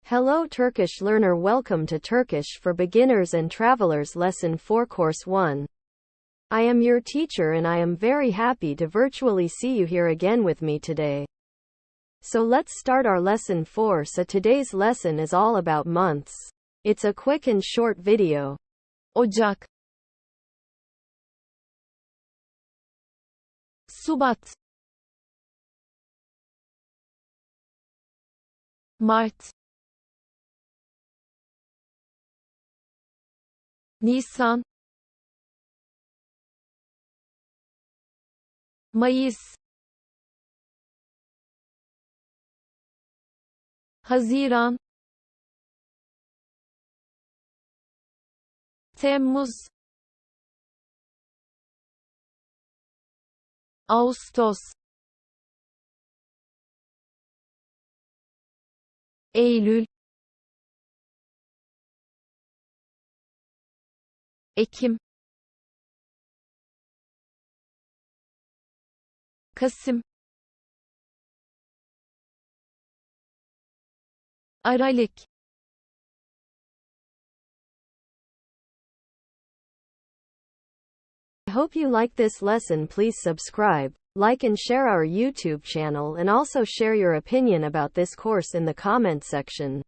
Hello Turkish learner, welcome to Turkish for Beginners and Travelers Lesson 4 Course 1. I am your teacher and I am very happy to virtually see you here again with me today. So let's start our lesson 4. So today's lesson is all about months. It's a quick and short video. Ocak, Şubat, Mart, Nisan, Mayıs, Haziran, Temmuz, Ağustos, Eylül, Ekim, Kasım, Aralık. I hope you like this lesson. Please subscribe, like and share our YouTube channel, and also share your opinion about this course in the comment section.